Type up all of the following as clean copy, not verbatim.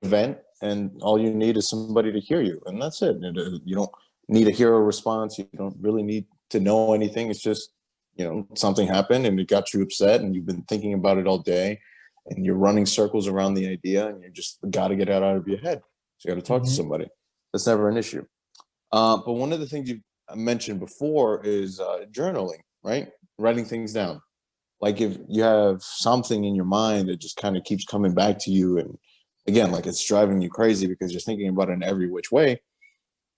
vent, and all you need is somebody to hear you, and that's it. You don't need to hear a response. You don't really need to know anything. It's just, something happened and it got you upset, and you've been thinking about it all day, and you're running circles around the idea, and you just got to get it out of your head. So you got to talk to somebody. That's never an issue. But one of the things you mentioned before is journaling, right? Writing things down. Like if you have something in your mind that just kind of keeps coming back to you, and again, like it's driving you crazy because you're thinking about it in every which way,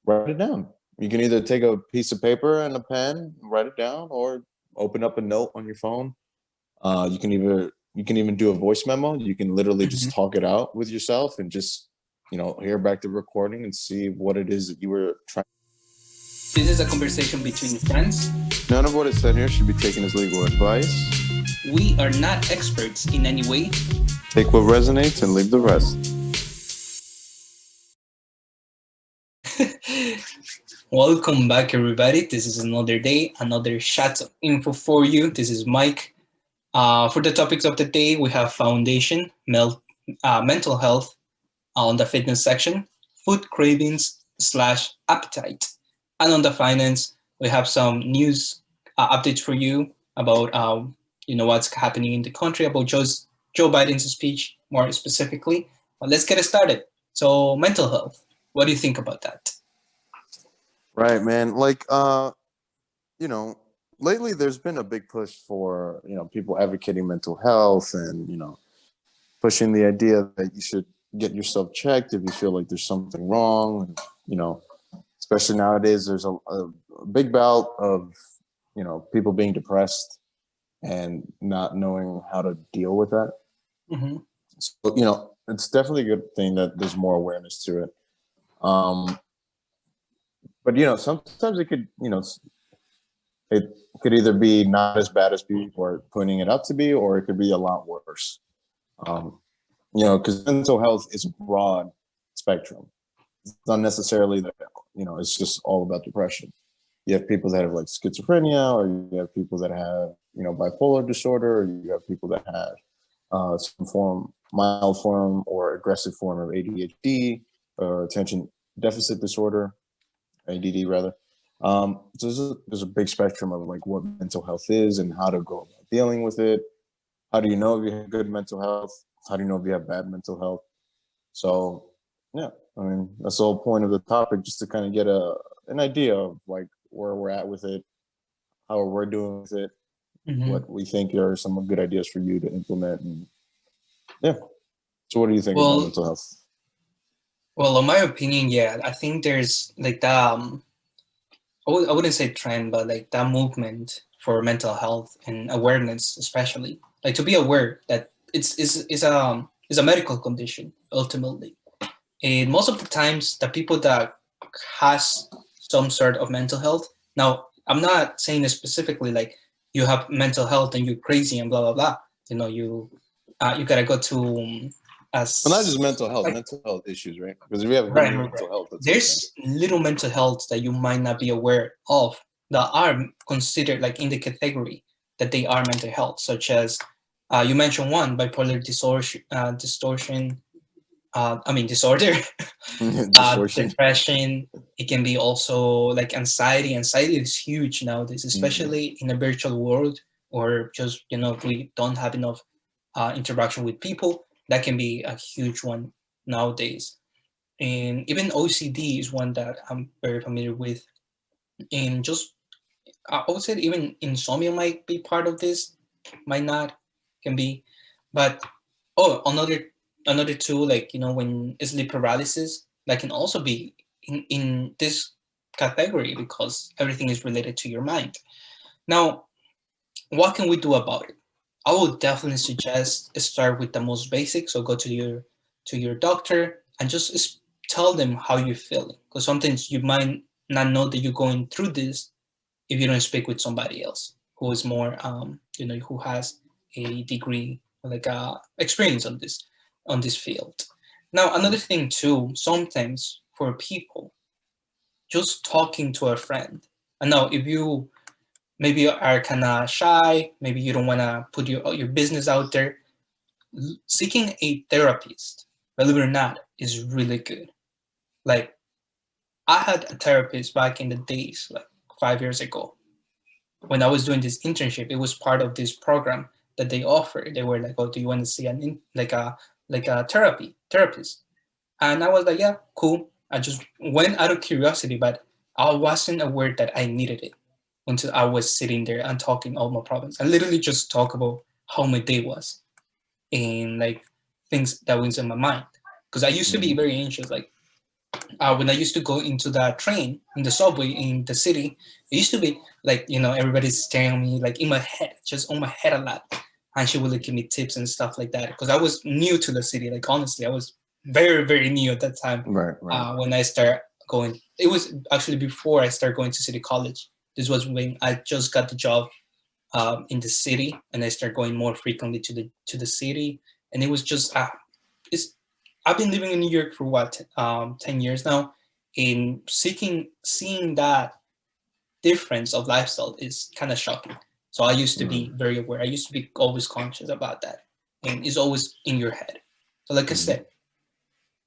write it down. You can either take a piece of paper and a pen, write it down, or open up a note on your phone. You can even do a voice memo. You can literally just talk it out with yourself and just, hear back the recording and see what it is that you were trying. This is a conversation between friends. None of what is said here should be taken as legal advice. We are not experts in any way. Take what resonates and leave the rest. Welcome back, everybody. This is another day, another shot of info for you. This is Mike. For the topics of the day, we have foundation, mental health on the fitness section, food cravings / appetite. And on the finance, we have some news updates for you about what's happening in the country, about Joe Biden's speech more specifically. But let's get it started. So mental health, what do you think about that? Right, man. Like, lately there's been a big push for, people advocating mental health and, pushing the idea that you should get yourself checked if you feel like there's something wrong. Especially nowadays, there's a big bout of, people being depressed and not knowing how to deal with that. Mm-hmm. So, it's definitely a good thing that there's more awareness to it. But, sometimes it could, it could either be not as bad as people are pointing it out to be, or it could be a lot worse. Because mental health is a broad spectrum. It's not necessarily that, it's just all about depression. You have people that have like schizophrenia, or you have people that have, bipolar disorder, or you have people that have some mild form or aggressive form of ADHD or attention deficit disorder, ADD rather. So there's a big spectrum of like what mental health is and how to go about dealing with it. How do you know if you have good mental health? How do you know if you have bad mental health? So yeah, that's the whole point of the topic, just to kind of get an idea of like where we're at with it, how we're doing with it, what we think are some good ideas for you to implement, and yeah. So what do you think about mental health? Well, in my opinion, yeah, I think there's like that. I wouldn't say trend, but like that movement for mental health and awareness, especially like to be aware that it's a medical condition ultimately. And most of the times, the people that has some sort of mental health. Now, I'm not saying it specifically like you have mental health and you're crazy and blah blah blah. You gotta go to but not just mental health, mental health issues, right? Because if you have mental health, there's little mental health that you might not be aware of that are considered like in the category that they are mental health, such as you mentioned one, bipolar disorder, depression. It can be also like anxiety. Anxiety is huge nowadays, especially in a virtual world, or just we don't have enough interaction with people. That can be a huge one nowadays. And even OCD is one that I'm very familiar with. And just, I would say even insomnia might be part of this, might not, can be. But, another two, like, when sleep paralysis, that can also be in this category because everything is related to your mind. Now, what can we do about it? I would definitely suggest start with the most basic. So go to your doctor and just tell them how you're feeling. Because sometimes you might not know that you're going through this if you don't speak with somebody else who is more, who has a degree, like experience on this field. Now, another thing too, sometimes for people, just talking to a friend. And now, if you maybe are kind of shy, maybe you don't want to put your business out there, seeking a therapist, believe it or not, is really good. Like, I had a therapist back in the days, like 5 years ago, when I was doing this internship. It was part of this program that they offered. They were like, "Oh, do you want to see like a therapist?" And I was like, "Yeah, cool." I just went out of curiosity, but I wasn't aware that I needed it until I was sitting there and talking all my problems. I literally just talk about how my day was and like things that was in my mind. Because I used to be very anxious. Like when I used to go into the train in the subway in the city, it used to be like, everybody's staring at me like in my head, just on my head a lot. And she would like, give me tips and stuff like that. Because I was new to the city. Like honestly, I was very, very new at that time. Right. When I start going, it was actually before I started going to city college. This was when I just got the job in the city, and I started going more frequently to the city. And it was just it's I've been living in New York for what 10 years now. In seeing that difference of lifestyle is kind of shocking. So I used to be very aware. I used to be always conscious about that, and it's always in your head. So like I said,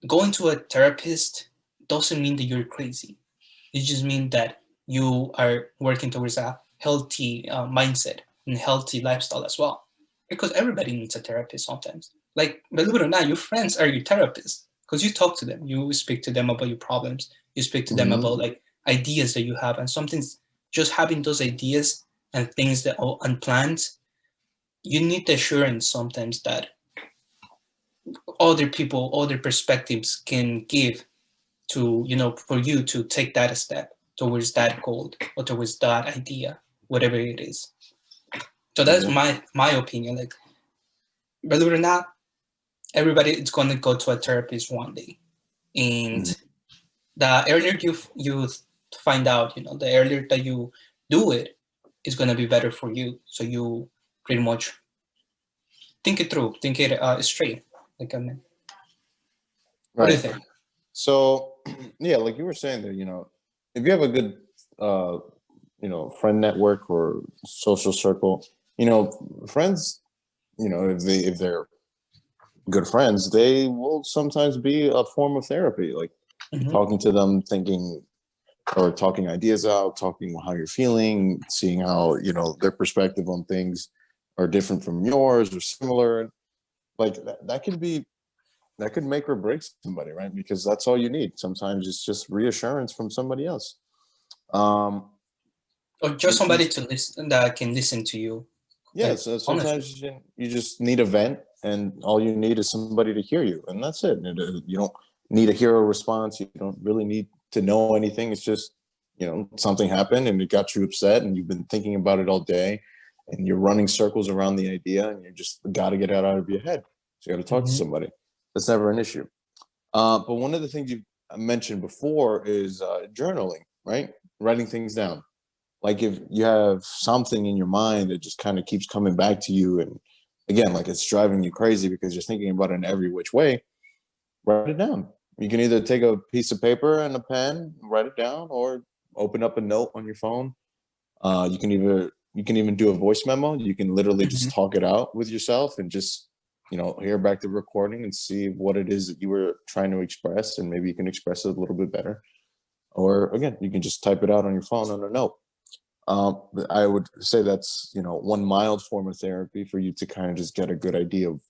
going to a therapist doesn't mean that you're crazy. It just means that you are working towards a healthy mindset and healthy lifestyle as well. Because everybody needs a therapist sometimes. Like, believe it or not, your friends are your therapists because you talk to them. You speak to them about your problems. You speak to them about like ideas that you have, and something's just having those ideas and things that are unplanned. You need the assurance sometimes that other people, other perspectives can give to, for you to take that step towards that goal or towards that idea, whatever it is. So that's my opinion. Like, believe it or not, everybody is going to go to a therapist one day, and the earlier you find out, the earlier that you do it, is going to be better for you. So you pretty much think it through, think it straight. Like, I mean, what do you think? So, yeah, like you were saying there, if you have a good, friend network or social circle, friends, if they're good friends, they will sometimes be a form of therapy. Like talking to them, thinking or talking ideas out, talking how you're feeling, seeing how, their perspective on things are different from yours or similar. Like that could make or break somebody, right? Because that's all you need. Sometimes it's just reassurance from somebody else. Or just somebody to listen that can listen to you. Yeah, Like, so sometimes you just need a vent, and all you need is somebody to hear you, and that's it. You don't need a hero response. You don't really need to know anything. It's just, something happened and it got you upset, and you've been thinking about it all day, and you're running circles around the idea, and you just got to get it out of your head. So you got to talk to somebody. That's never an issue. But one of the things you mentioned before is journaling, right? Writing things down. Like if you have something in your mind that just kind of keeps coming back to you, and again, like it's driving you crazy because you're thinking about it in every which way, write it down. You can either take a piece of paper and a pen, write it down, or open up a note on your phone. You can even do a voice memo. You can literally just talk it out with yourself and just hear back the recording and see what it is that you were trying to express, and maybe you can express it a little bit better. Or again, you can just type it out on your phone on a note. I would say that's one mild form of therapy for you to kind of just get a good idea of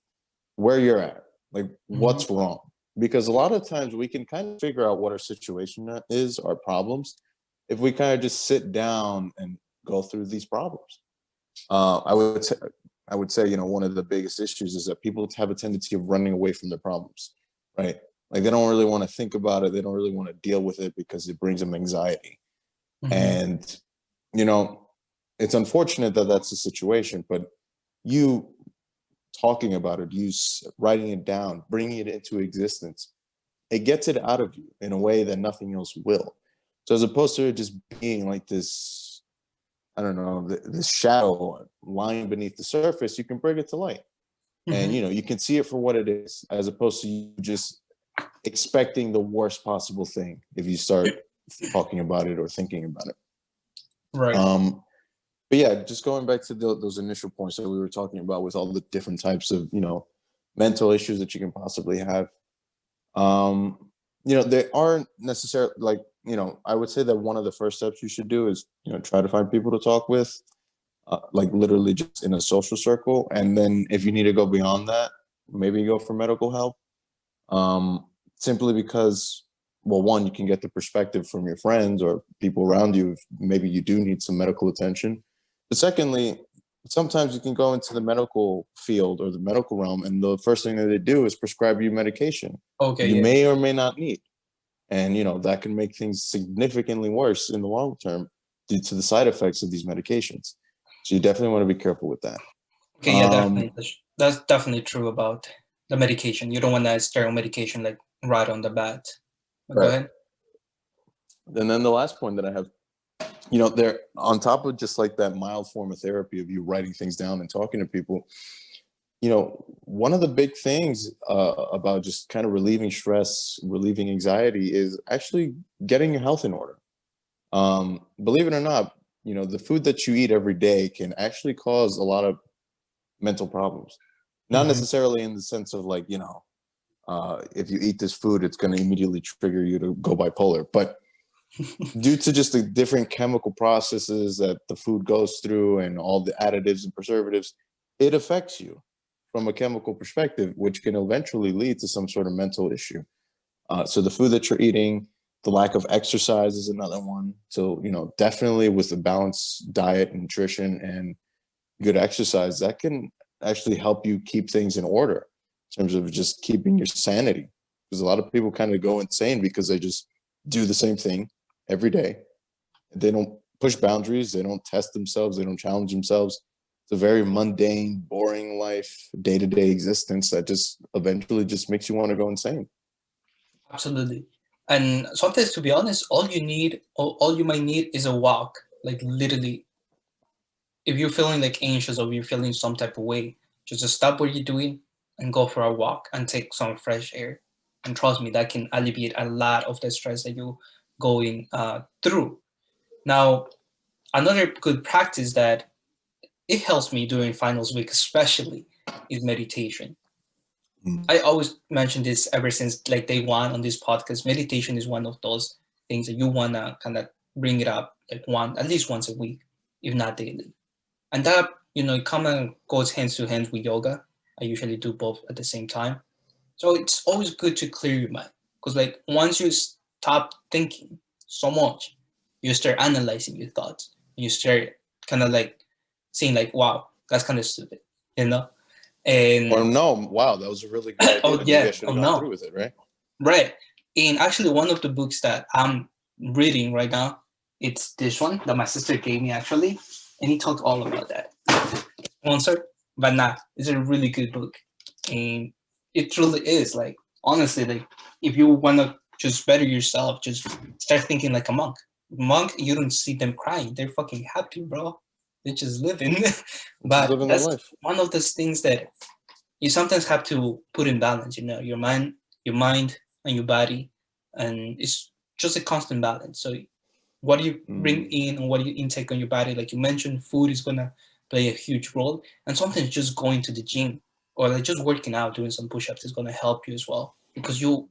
where you're at, like what's wrong. Because a lot of times we can kind of figure out what our situation is, our problems, if we kind of just sit down and go through these problems. I would say one of the biggest issues is that people have a tendency of running away from their problems, right? Like they don't really want to think about it. They don't really want to deal with it because it brings them anxiety. And it's unfortunate that that's the situation, but you talking about it, you writing it down, bringing it into existence, it gets it out of you in a way that nothing else will. So as opposed to it just being like this, I don't know, this shadow lying beneath the surface, you can bring it to light. And, you can see it for what it is, as opposed to you just expecting the worst possible thing if you start talking about it or thinking about it. Right. But yeah, just going back to those initial points that we were talking about with all the different types of, mental issues that you can possibly have. Um, they aren't necessarily like, I would say that one of the first steps you should do is, try to find people to talk with, like literally just in a social circle. And then if you need to go beyond that, maybe go for medical help. Simply because, well, one, you can get the perspective from your friends or people around you if maybe you do need some medical attention. But secondly, sometimes you can go into the medical field or the medical realm, and the first thing that they do is prescribe you medication Okay, you yeah. may or may not need. And, that can make things significantly worse in the long term due to the side effects of these medications. So you definitely want to be careful with that. Okay, yeah, definitely. That's definitely true about the medication. You don't want to start on medication like right on the bat. Go Right. ahead. And then the last point that I have, there on top of just like that mild form of therapy of you writing things down and talking to people, one of the big things about just kind of relieving stress, relieving anxiety is actually getting your health in order. Believe it or not, the food that you eat every day can actually cause a lot of mental problems. Not necessarily in the sense of like, if you eat this food, it's going to immediately trigger you to go bipolar. But due to just the different chemical processes that the food goes through and all the additives and preservatives, it affects you from a chemical perspective, which can eventually lead to some sort of mental issue. So the food that you're eating, the lack of exercise is another one. So, definitely with a balanced diet, nutrition, and good exercise, that can actually help you keep things in order in terms of just keeping your sanity. Because a lot of people kind of go insane because they just do the same thing every day. They don't push boundaries. They don't test themselves. They don't challenge themselves. It's a very mundane, boring life, day-to-day existence that just eventually just makes you want to go insane. Absolutely. And sometimes, to be honest, all you might need is a walk. Like literally, if you're feeling like anxious or you're feeling some type of way, just stop what you're doing and go for a walk and take some fresh air. And trust me, that can alleviate a lot of the stress that you're going through. Now, another good practice that it helps me during finals week, especially, is meditation. I always mention this ever since like day one on this podcast. Meditation is one of those things that you wanna kind of bring it up like at least once a week, if not daily. And that, it kind of goes hands to hand with yoga. I usually do both at the same time. So it's always good to clear your mind. Because like once you stop thinking so much, you start analyzing your thoughts. You start kind of like seeing like, wow, that's kind of stupid, you know? Or And no, wow, that was a really good idea. oh Maybe I yeah, should oh have gone through no. with it, right? Right. And actually one of the books that I'm reading right now, it's this one that my sister gave me actually. And he talked all about that. Monster, but nah, it's a really good book. And it truly is like honestly, like if you wanna just better yourself, just start thinking like a monk. Monk, you don't see them crying. They're fucking happy, bro. They're just living. Just But living their that's life. one of those things that you sometimes have to put in balance, your mind and your body. And it's just a constant balance. So what do you bring in and what do you intake on your body? Like you mentioned, food is gonna play a huge role. And sometimes just going to the gym or like just working out, doing some push-ups is gonna help you as well. Because you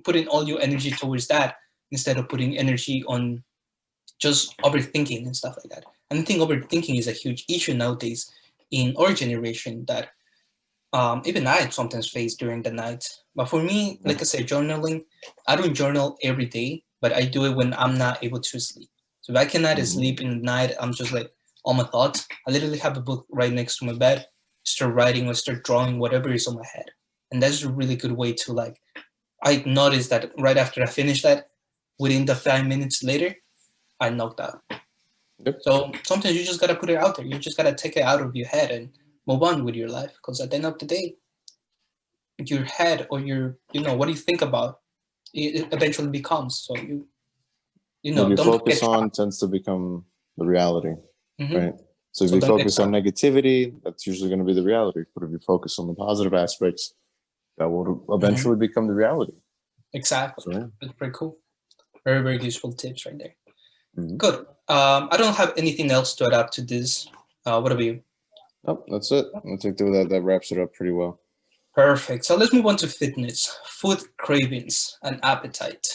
put in all your energy towards that instead of putting energy on just overthinking and stuff like that. And I think overthinking is a huge issue nowadays in our generation that even I sometimes face during the night. But for me, like I said, journaling, I don't journal every day, but I do it when I'm not able to sleep. So if I cannot sleep in the night, I'm just like all my thoughts. I literally have a book right next to my bed, start writing or start drawing whatever is on my head. And that's a really good way to like, I noticed that right after I finish that, within the 5 minutes later, I knocked out. Yep. So sometimes you just gotta put it out there. You just gotta take it out of your head and move on with your life. Because at the end of the day, your head or what do you think about, it eventually becomes. So What you don't focus get on trapped. tends to become the reality, right? So if So you don't get focus on trapped. negativity, that's usually going to be the reality. But if you focus on the positive aspects, that will eventually become the reality. Exactly. So, yeah. That's pretty cool. Very, very useful tips right there. Mhm. Good. I don't have anything else to add to this. What about you? Oh, that's it. I think that wraps it up pretty well. Perfect. So let's move on to fitness, food cravings, and appetite.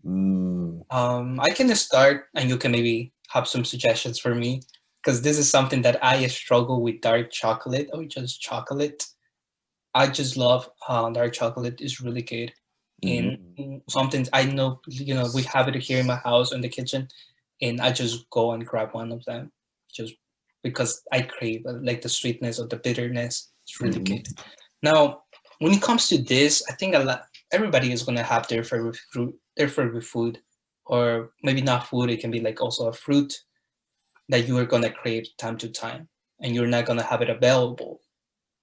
Mm, I can start, and you can maybe have some suggestions for me, because this is something that I struggle with dark chocolate or just chocolate. I just love dark chocolate is really good. And mhm. something I know, we have it here in my house in the kitchen, and I just go and grab one of them just because I crave like the sweetness or the bitterness. It's really Mhm. good. Now, when it comes to this, I think everybody is gonna have their favorite fruit, their favorite food, or maybe not food. It can be like also a fruit that you are gonna crave time to time, and you're not gonna have it available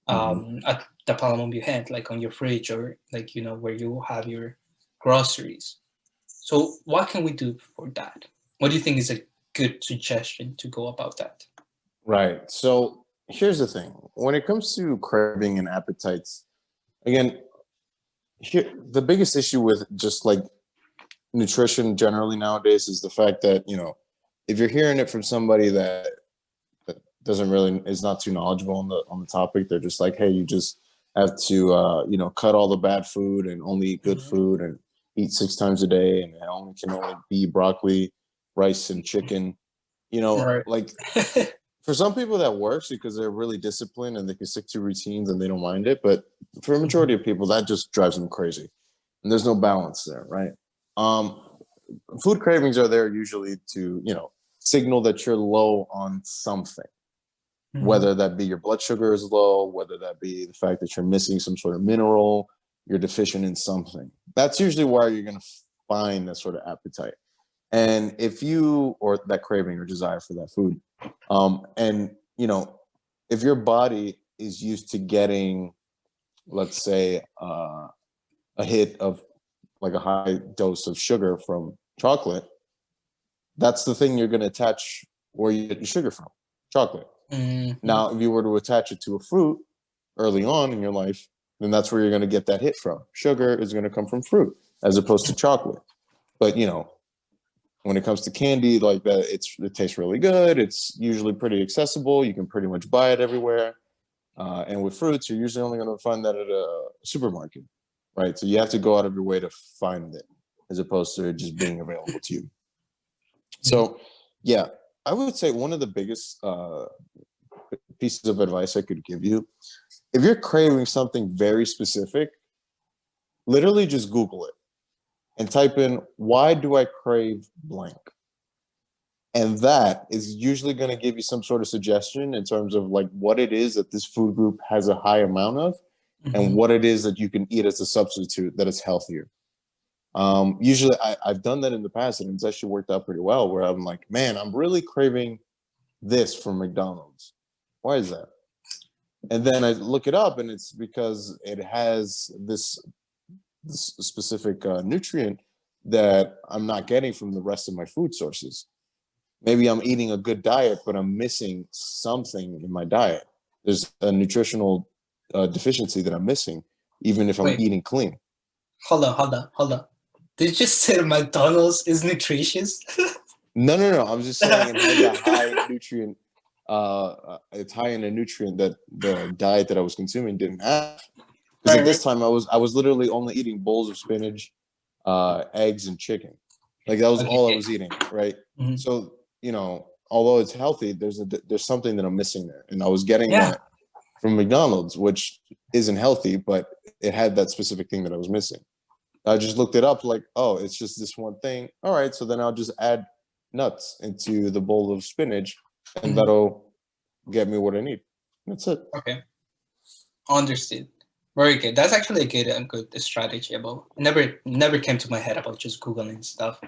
Mhm. at the palm of your hand, like on your fridge or like where you have your groceries. So what can we do for that? What do you think is a good suggestion to go about that? Right. So here's the thing. When it comes to craving and appetites, again, here the biggest issue with just like nutrition generally nowadays is the fact that, if you're hearing it from somebody that doesn't really is not too knowledgeable on the topic, they're just like, hey, you just have to cut all the bad food and only eat good Mhm. food and eat 6 times a day and it only be broccoli, rice, and chicken. Right. Like for some people that works because they're really disciplined and they can stick to routines and they don't mind it. But for a majority Mhm. of people, that just drives them crazy. And there's no balance there, right? Um, Food cravings are there usually to, signal that you're low on something, Mhm. whether that be your blood sugar is low, whether that be the fact that you're missing some sort of mineral, you're deficient in something. That's usually where you're going to find that sort of appetite. And if you, or that craving or desire for that food, and, if your body is used to getting, let's say, a hit of like a high dose of sugar from chocolate, that's the thing you're going to attach where you get your sugar from, chocolate. Mhm. Now, if you were to attach it to a fruit early on in your life, then that's where you're going to get that hit from. Sugar is going to come from fruit as opposed to chocolate. But, when it comes to candy like that, it tastes really good. It's usually pretty accessible. You can pretty much buy it everywhere. And with fruits, you're usually only going to find that at a supermarket, right? So you have to go out of your way to find it as opposed to it just being available to you. Mhm. So, yeah, I would say one of the biggest pieces of advice I could give you, if you're craving something very specific, literally just Google it and type in, why do I crave blank? And that is usually going to give you some sort of suggestion in terms of like what it is that this food group has a high amount of and Mhm. what it is that you can eat as a substitute that is healthier. Usually I've done that in the past and it's actually worked out pretty well where I'm like, man, I'm really craving this from McDonald's. Why is that? And then I look it up and it's because it has this specific nutrient that I'm not getting from the rest of my food sources. Maybe I'm eating a good diet, but I'm missing something in my diet. There's a nutritional deficiency that I'm missing, even if I'm Wait, eating clean. hold on. Did you just say McDonald's is nutritious? No, no, no. I'm just saying it has a high nutrient. It's high in a nutrient that the diet that I was consuming didn't have. Because at Right, this time I was literally only eating bowls of spinach, eggs, and chicken. Like that was all I okay. was eating, right? Mhm. So although it's healthy, there's something that I'm missing there, and I was getting Yeah. that from McDonald's, which isn't healthy, but it had that specific thing that I was missing. I just looked it up, like, oh, it's just this one thing. All right, so then I'll just add nuts into the bowl of spinach, and Mhm. that'll get me what I need. That's it. Okay. Understood. Very good. That's actually a good strategy about. Never came to my head about just googling stuff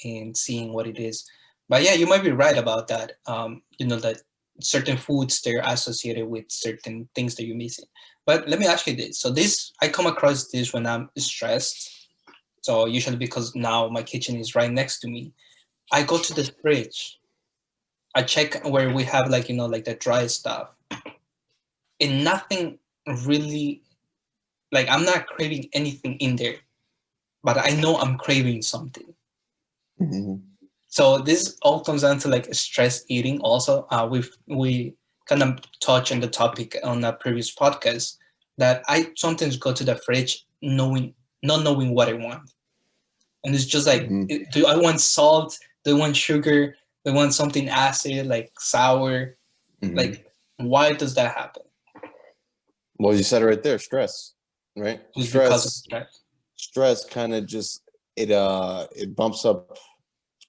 and seeing what it is. But yeah, you might be right about that. That certain foods they're associated with certain things that you're missing. But let me ask you this. So this I come across this when I'm stressed. So usually because now my kitchen is right next to me, I go to the fridge. I check where we have like the dry stuff, and nothing really like I'm not craving anything in there, but I know I'm craving something. Mhm. So this all comes down to like stress eating. Also, we kind of touched on the topic on a previous podcast that I sometimes go to the fridge not knowing what I want. And it's just like, do I want salt? Do I want sugar? Do I want something acid, like sour? Like, why does that happen? Well, you said it right there, stress, right? It's because of stress. Stress kind of just, it bumps up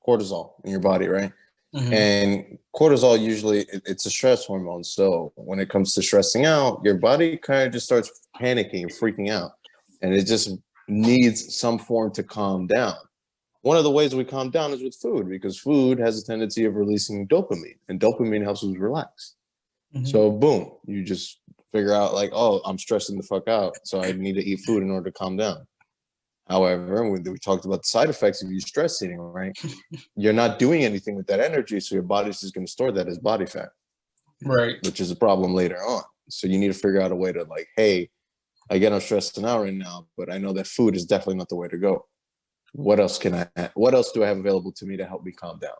cortisol in your body, right? And cortisol usually, it's a stress hormone. So when it comes to stressing out, your body kind of just starts panicking and freaking out. And it just needs some form to calm down. One of the ways we calm down is with food, because food has a tendency of releasing dopamine, and dopamine helps us relax. So boom, you just figure out like, oh, I'm stressing the fuck out, so I need to eat food in order to calm down. However, when we talked about the side effects of you stress eating, right? You're not doing anything with that energy, so your body's just going to store that as body fat, right? Which is a problem later on. So you need to figure out a way to like, hey, again, I'm stressing out right now, but I know that food is definitely not the way to go. What else do I have available to me to help me calm down?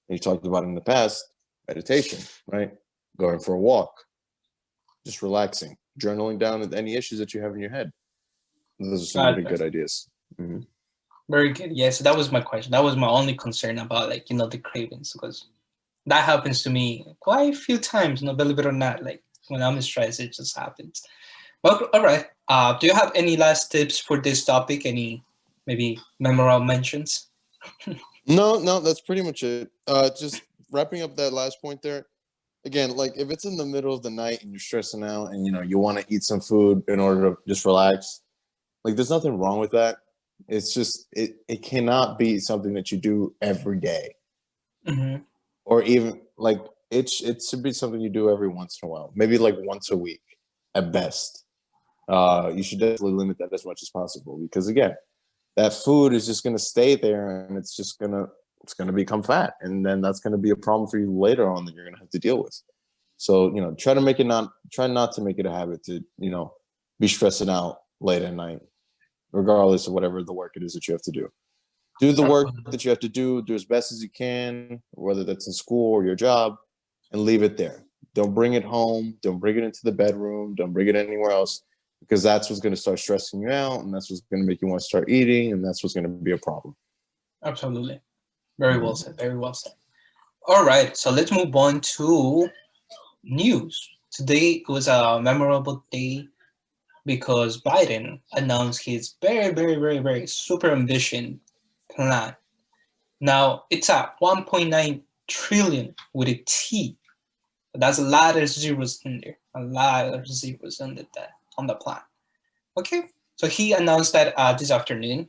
And you talked about in the past, meditation, right? Going for a walk, just relaxing, journaling down any issues that you have in your head. Those are some really good ideas. Very good. Yeah, so that was my question. That was my only concern about, like, the cravings, because that happens to me quite a few times, believe it or not. Like, when I'm stressed, it just happens. Well, all right. Do you have any last tips for this topic? Any maybe memorable mentions? No, that's pretty much it. Just wrapping up that last point there. Again, like if it's in the middle of the night and you're stressing out and you want to eat some food in order to just relax, like there's nothing wrong with that. It's just it cannot be something that you do every day, or even like it should be something you do every once in a while, maybe like once a week at best. You should definitely limit that as much as possible, because again, that food is just going to stay there and it's going to become fat, and then that's going to be a problem for you later on that you're going to have to deal with. So try not to make it a habit to be stressing out late at night, regardless of whatever the work it is that you have to do. Do the work that you have to do as best as you can, whether that's in school or your job, and leave it there. Don't bring it home. Don't bring it into the bedroom. Don't bring it anywhere else, because that's what's going to start stressing you out, and that's what's going to make you want to start eating, and that's what's going to be a problem. Absolutely. Very well said. Very well said. All right, so let's move on to news. Today was a memorable day because Biden announced his very, very, very, very super ambitious plan. Now, it's a 1.9 trillion with a T. That's a lot of zeros in there. A lot of zeros on the plan. Okay, so he announced that this afternoon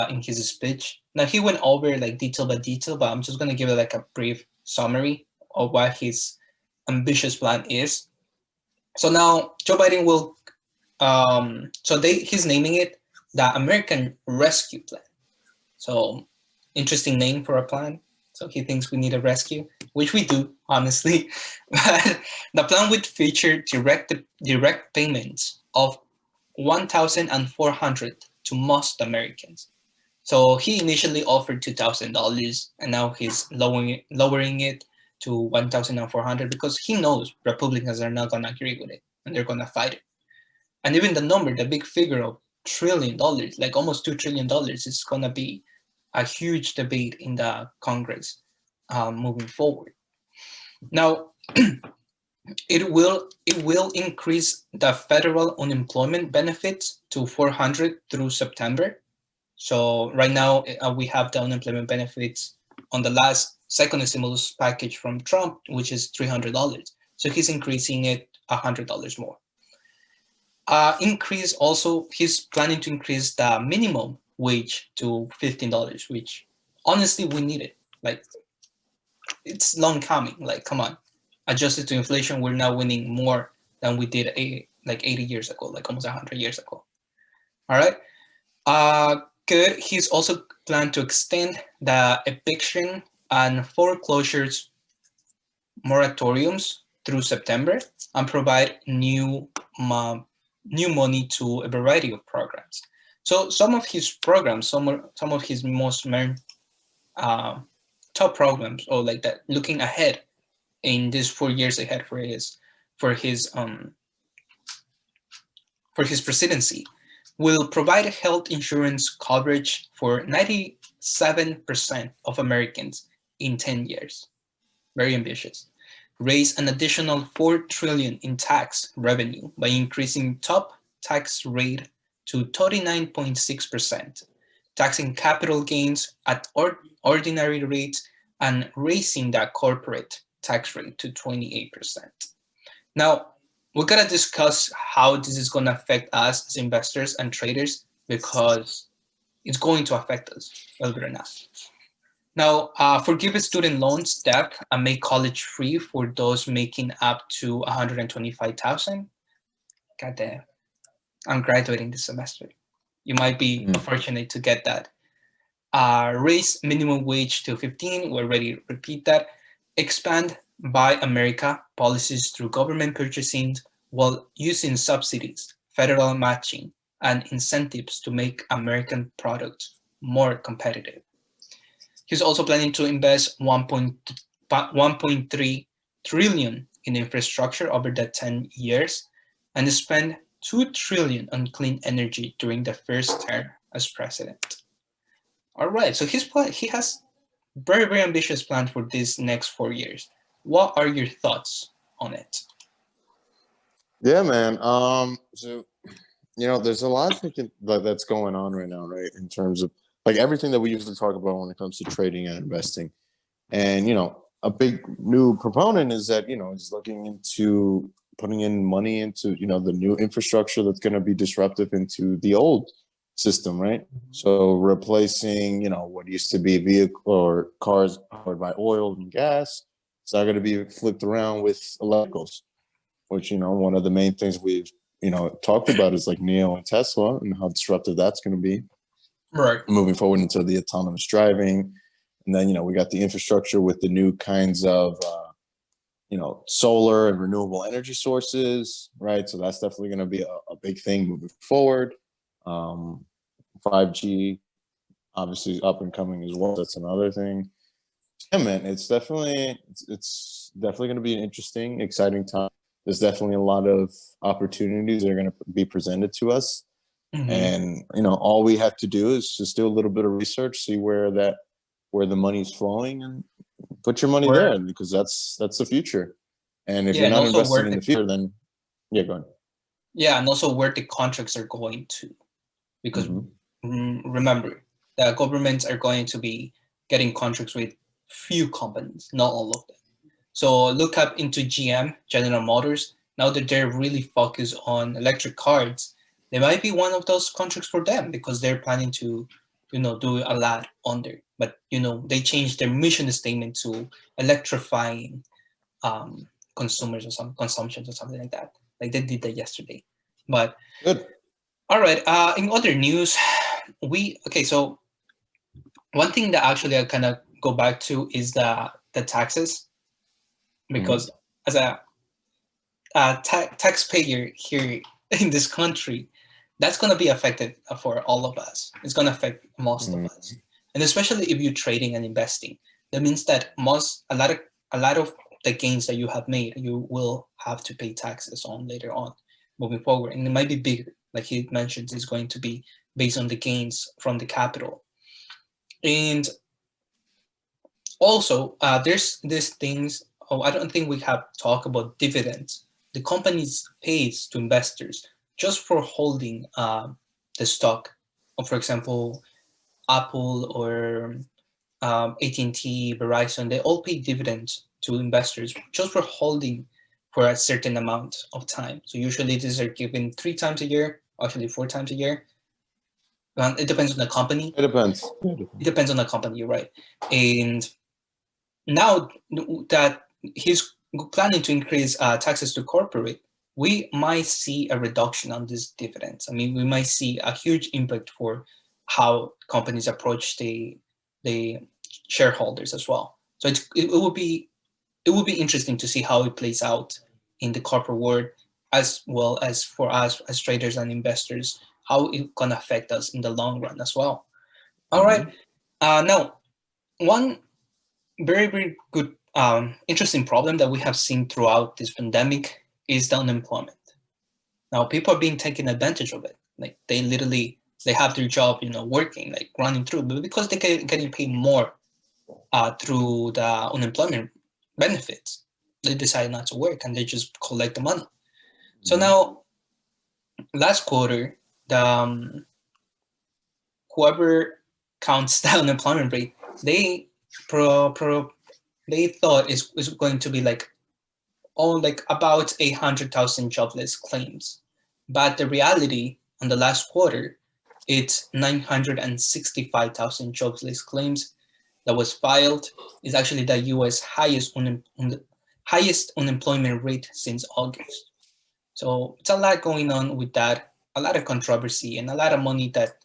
in his speech. Now, he went over like detail by detail, but I'm just going to give it like a brief summary of what his ambitious plan is. So now Joe Biden will, he's naming it the American Rescue Plan. So interesting name for a plan. So he thinks we need a rescue, which we do, honestly. But the plan would feature direct payments of $1,400 to most Americans. So he initially offered $2,000, and now he's lowering it to $1,400 because he knows Republicans are not going to agree with it and they're going to fight it. And even the big figure of $1 trillion, like almost $2 trillion, is going to be a huge debate in the Congress moving forward. Now, it will increase the federal unemployment benefits to $400 through September. So right now we have the unemployment benefits on the second stimulus package from Trump, which is $300. So he's increasing it $100 more. He's planning to increase the minimum wage to $15, which honestly we need it. Like, it's long coming. Like, come on, adjusted to inflation, we're now winning more than we did 80 years ago, like almost 100 years ago. All right. Good. He's also planned to extend the eviction and foreclosures moratoriums through September and provide new money to a variety of programs. So some of his programs, some of his most top programs, or like that, looking ahead in this 4 years ahead for his for his presidency, will provide health insurance coverage for 97% of Americans in 10 years. Very ambitious. Raise an additional $4 trillion in tax revenue by increasing top tax rate to 39.6%, taxing capital gains at ordinary rates, and raising that corporate tax rate to 28%. Now, we're going to discuss how this is going to affect us as investors and traders, because it's going to affect us, believe it or not. Now, forgive student loans debt and make college free for those making up to $125,000. God damn, I'm graduating this semester. You might be fortunate to get that. Raise minimum wage to 15. We already repeat that. Expand Buy America policies through government purchasing while using subsidies, federal matching, and incentives to make American products more competitive. He's also planning to invest 1.3 trillion in infrastructure over the 10 years and spend 2 trillion on clean energy during the first term as president. All right, so he has very, very ambitious plans for these next 4 years. What are your thoughts on it? Yeah, man. So, there's a lot that's going on right now, right? In terms of like everything that we usually talk about when it comes to trading and investing. And, a big new proponent is that, is looking into putting in money into, the new infrastructure that's going to be disruptive into the old system, right? So replacing, what used to be vehicle or cars powered by oil and gas, it's not going to be flipped around with electricals, which, one of the main things we've, talked about is like NIO and Tesla and how disruptive that's going to be. Right. Moving forward into the autonomous driving. And then, we got the infrastructure with the new kinds of, solar and renewable energy sources, right? So that's definitely going to be a big thing moving forward. 5G, obviously up and coming as well. That's another thing. Yeah, man, it's definitely going to be an interesting, exciting time. There's definitely a lot of opportunities that are going to be presented to us. Mm-hmm. And, all we have to do is just do a little bit of research, see where the money's flowing, and put your money there, because that's the future. And if you're not investing in the future, then go ahead. Yeah, and also where the contracts are going to, because remember, the governments are going to be getting contracts with few companies, not all of them. So look up into GM, General Motors. Now that they're really focused on electric cars, they might be one of those contracts for them, because they're planning to, do a lot on there. But, they changed their mission statement to electrifying consumers or some consumptions or something like that. Like they did that yesterday. But good. All right. In other news, so one thing that actually I kind of go back to is the taxes, because as a taxpayer here in this country, that's going to be affected for all of us. It's going to affect most of us, and especially if you're trading and investing. That means that a lot of the gains that you have made, you will have to pay taxes on later on, moving forward, and it might be bigger. Like he mentioned, is going to be based on the gains from the capital. And also, there's these things, I don't think we have talked about dividends. The companies pays to investors just for holding the stock. For example, Apple or AT&T, Verizon, they all pay dividends to investors just for holding for a certain amount of time. So usually these are given 3 times a year, actually 4 times a year. It depends on the company. It depends. It depends on the company, you're right. And now that he's planning to increase taxes to corporate, we might see a reduction on these dividends. I mean, we might see a huge impact for how companies approach the shareholders as well. So it will be interesting to see how it plays out in the corporate world, as well as for us as traders and investors, how it can affect us in the long run as well. All right. Now, one very, very good, interesting problem that we have seen throughout this pandemic is the unemployment. Now people are being taken advantage of it. Like they have their job, working, like running through, but because they getting paid more through the unemployment benefits, they decide not to work and they just collect the money. So now, last quarter, the whoever counts the unemployment rate, they they thought is going to be like about 800,000 jobless claims, but the reality on the last quarter, it's 965,000 jobless claims that was filed. Is actually the U.S. highest unemployment rate since August. So it's a lot going on with that, a lot of controversy and a lot of money that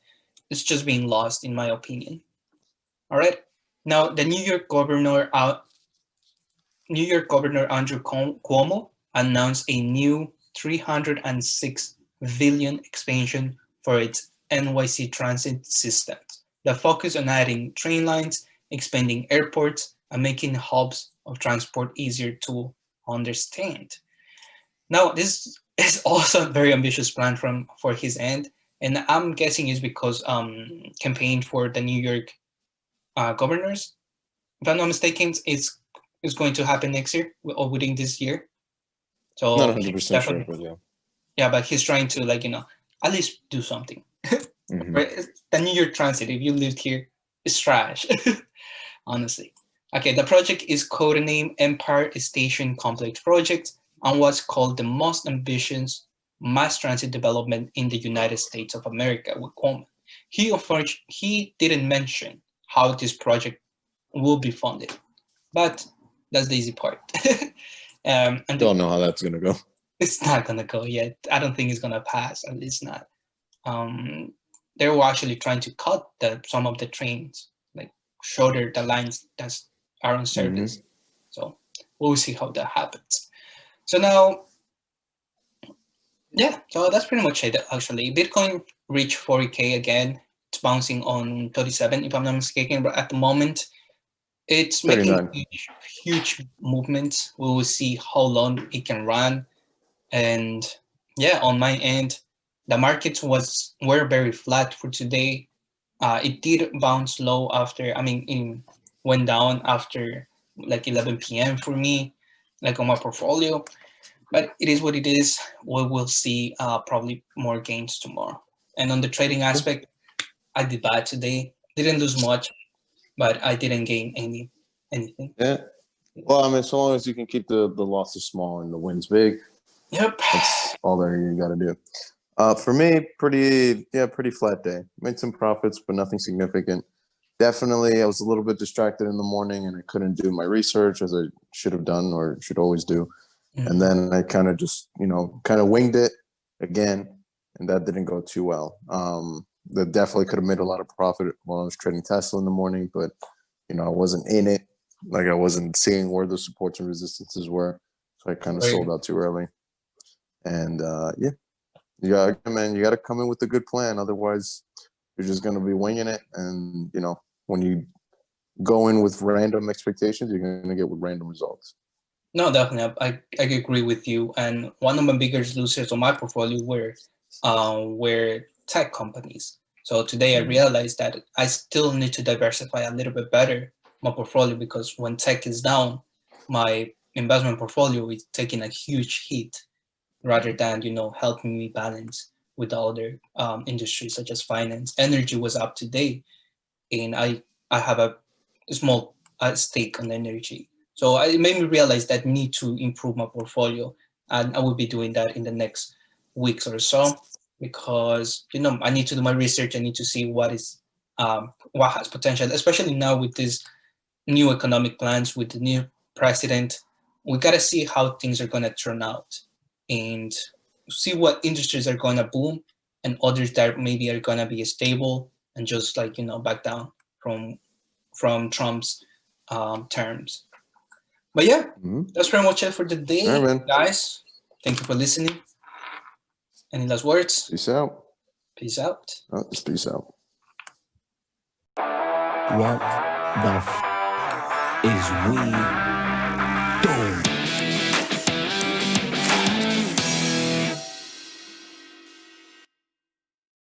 is just being lost, in my opinion. All right. Now, the New York Governor Andrew Cuomo announced a new $306 billion expansion for its NYC transit system that focus on adding train lines, expanding airports, and making hubs of transport easier to understand. Now, this is also a very ambitious plan for his end, and I'm guessing it's because campaign for the New York governors, if I'm not mistaken, it's going to happen next year or within this year. So not 100% sure, but yeah, but he's trying to at least do something. Right? The New York Transit, if you lived here, is trash, honestly. Okay, the project is codenamed Empire Station Complex Project and was called the most ambitious mass transit development in the United States of America with Cuomo. He didn't mention how this project will be funded, but that's the easy part. And don't know how that's going to go. It's not going to go yet. I don't think it's going to pass, at least not. They were actually trying to cut some of the trains, like shorter the lines that are on service. So we'll see how that happens. So now, yeah, so that's pretty much it, actually. Bitcoin reached 40K again. It's bouncing on 37, if I'm not mistaken, but at the moment, it's 39. Making huge movements. We will see how long it can run. And yeah, on my end, the markets were very flat for today. It did bounce low after, it went down after like 11 p.m. for me, like on my portfolio. But it is what it is. We will see probably more gains tomorrow. And on the trading aspect, I did bad today. Didn't lose much, but I didn't gain anything. Yeah. Well, so long as you can keep the losses small and the wins big. Yep. That's all that you got to do. For me, pretty flat day. Made some profits, but nothing significant. Definitely, I was a little bit distracted in the morning and I couldn't do my research as I should have done or should always do. And then I kind of just, kind of winged it again, and that didn't go too well. That definitely could have made a lot of profit while I was trading Tesla in the morning, but, I wasn't in it. Like I wasn't seeing where the supports and resistances were. So I kind of sold out too early. And you got to come in with a good plan. Otherwise, you're just going to be winging it. And, when you go in with random expectations, you're going to get with random results. No, definitely. I agree with you. And one of my biggest losers on my portfolio were tech companies. So today I realized that I still need to diversify a little bit better my portfolio, because when tech is down, my investment portfolio is taking a huge hit rather than, helping me balance with the other industries such as finance. Energy was up today, and I have a small stake on energy. So it made me realize that I need to improve my portfolio, and I will be doing that in the next weeks or so, because I need to do my research. I need to see what has potential, especially now with this new economic plans with the new president. We got to see how things are going to turn out and see what industries are going to boom and others that maybe are going to be stable and just back down from Trump's terms. But yeah, that's pretty much it for the day, guys. Thank you for listening. Any last words? Peace out. Peace out. Just peace out. What the is we?